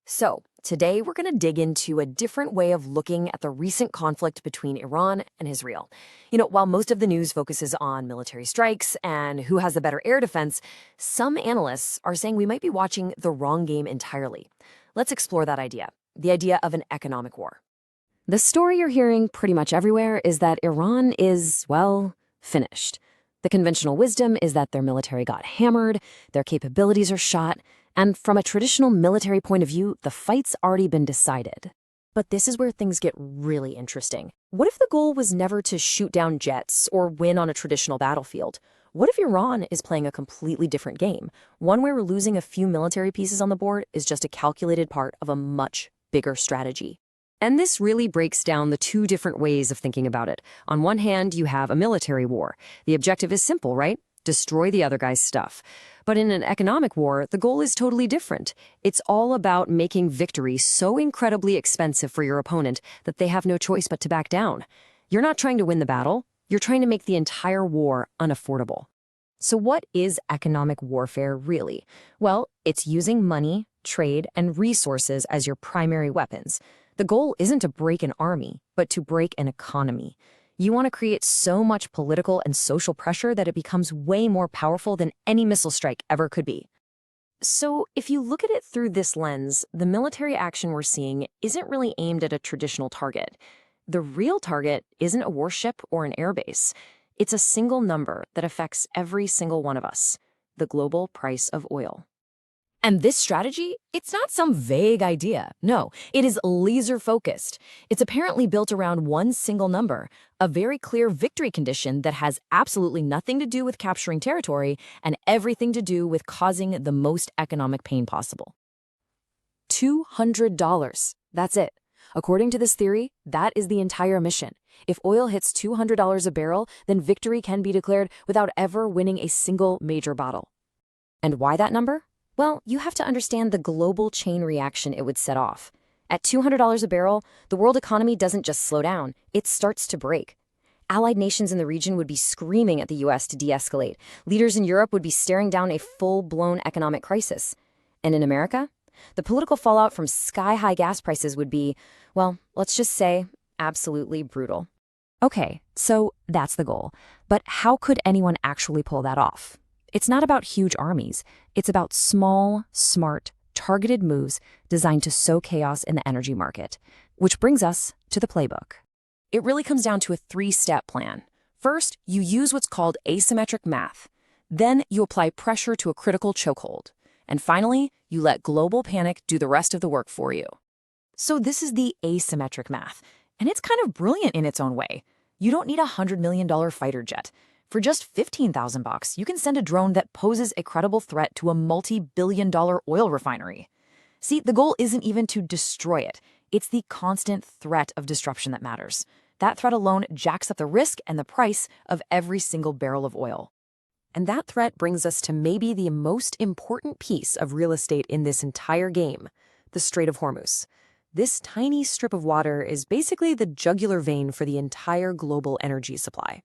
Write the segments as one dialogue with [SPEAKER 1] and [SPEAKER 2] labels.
[SPEAKER 1] So, today we're going to dig into a different way of looking at the recent conflict between Iran and Israel. While most of the news focuses on military strikes and who has the better air defense, some analysts are saying we might be watching the wrong game entirely. Let's explore that idea, the idea of an economic war. The story you're hearing pretty much everywhere is that Iran is, well, finished. The conventional wisdom is that their military got hammered, their capabilities are shot, and from a traditional military point of view, the fight's already been decided. But this is where things get really interesting. What if the goal was never to shoot down jets or win on a traditional battlefield? What if Iran is playing a completely different game? One where losing a few military pieces on the board is just a calculated part of a much bigger strategy. And this really breaks down the two different ways of thinking about it. On one hand, you have a military war. The objective is simple, right? Destroy the other guy's stuff. But in an economic war, the goal is totally different. It's all about making victory so incredibly expensive for your opponent that they have no choice but to back down. You're not trying to win the battle. You're trying to make the entire war unaffordable. So what is economic warfare really? Well, it's using money, trade, and resources as your primary weapons. The goal isn't to break an army, but to break an economy. You want to create so much political and social pressure that it becomes way more powerful than any missile strike ever could be. So if you look at it through this lens, the military action we're seeing isn't really aimed at a traditional target. The real target isn't a warship or an airbase. It's a single number that affects every single one of us: the global price of oil. And this strategy, it's not some vague idea. No, it is laser-focused. It's apparently built around one single number, a very clear victory condition that has absolutely nothing to do with capturing territory and everything to do with causing the most economic pain possible. $200. That's it. According to this theory, that is the entire mission. If oil hits $200 a barrel, then victory can be declared without ever winning a single major battle. And why that number? Well, you have to understand the global chain reaction it would set off. At $200 a barrel, the world economy doesn't just slow down, it starts to break. Allied nations in the region would be screaming at the US to de-escalate. Leaders in Europe would be staring down a full-blown economic crisis. And in America, the political fallout from sky-high gas prices would be, well, let's just say, absolutely brutal. Okay, so that's the goal. But how could anyone actually pull that off? It's not about huge armies. It's about small, smart, targeted moves designed to sow chaos in the energy market. Which brings us to the playbook. It really comes down to a three-step plan. First, you use what's called asymmetric math. Then you apply pressure to a critical chokehold. And finally, you let global panic do the rest of the work for you. So this is the asymmetric math. And it's kind of brilliant in its own way. You don't need a $100 million fighter jet. For just $15,000, you can send a drone that poses a credible threat to a multi-billion-dollar oil refinery. See, the goal isn't even to destroy it. It's the constant threat of disruption that matters. That threat alone jacks up the risk and the price of every single barrel of oil. And that threat brings us to maybe the most important piece of real estate in this entire game, the Strait of Hormuz. This tiny strip of water is basically the jugular vein for the entire global energy supply.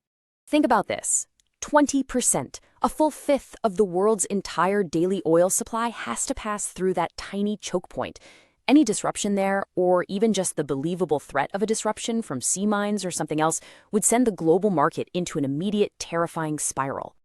[SPEAKER 1] Think about this. 20%, a full fifth of the world's entire daily oil supply has to pass through that tiny choke point. Any disruption there, or even just the believable threat of a disruption from sea mines or something else, would send the global market into an immediate, terrifying spiral.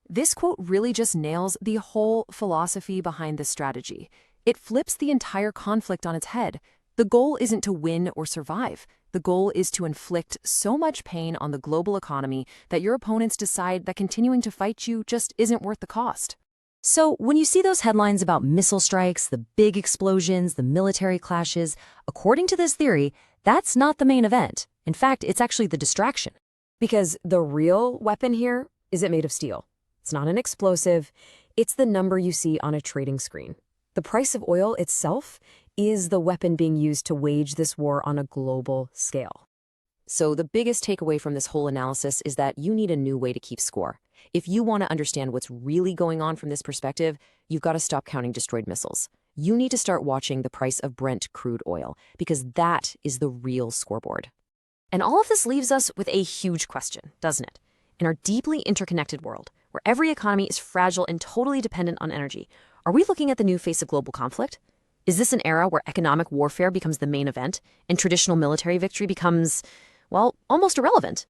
[SPEAKER 1] This quote really just nails the whole philosophy behind this strategy. It flips the entire conflict on its head. The goal isn't to win or survive. The goal is to inflict so much pain on the global economy that your opponents decide that continuing to fight you just isn't worth the cost. So when you see those headlines about missile strikes, the big explosions, the military clashes, according to this theory, that's not the main event. In fact, it's actually the distraction. Because the real weapon here isn't made of steel. It's not an explosive. It's the number you see on a trading screen. The price of oil itself is the weapon being used to wage this war on a global scale. So the biggest takeaway from this whole analysis is that you need a new way to keep score. If you want to understand what's really going on from this perspective, you've got to stop counting destroyed missiles. You need to start watching the price of Brent crude oil, because that is the real scoreboard. And all of this leaves us with a huge question, doesn't it? In our deeply interconnected world, where every economy is fragile and totally dependent on energy, are we looking at the new face of global conflict? Is this an era where economic warfare becomes the main event and traditional military victory becomes, well, almost irrelevant?